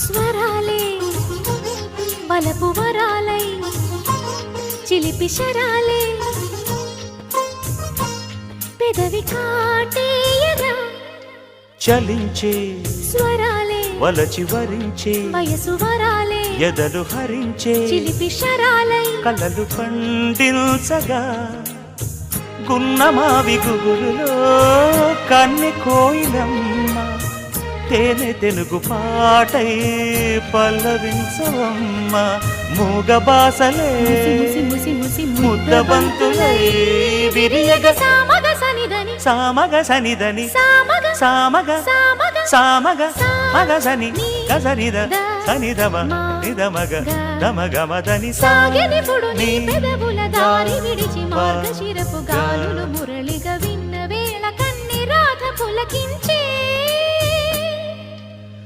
స్వరాలే బలపు వరాలై చిలిపి శరాలే పెదవి కాటేయరా చలించే స్వరాలే వలచి వరించే వయసు వరాలే ఎదలు హరించే చిలిపి శరాలై కలలు పండించగా గున్నమావి గుగులులో కన్నె కోయిలమ్మ తేనె తెనుగు పాటై పల్లవించవమ్మ మూగ బాసలే ముద్దబంతులై విరియగ సామగ సనిదని సామగ సనిదని సామగ సామగ సామగ సామగ మగసని గసనిద సనిదమ నిదమగ దమగమదని సాగెనిపుడు నీ పెదవుల దారి విడిచి మార్గశిరపు గాలులు మురళిగా విన్న వేళ కన్ని రాధ పులకించే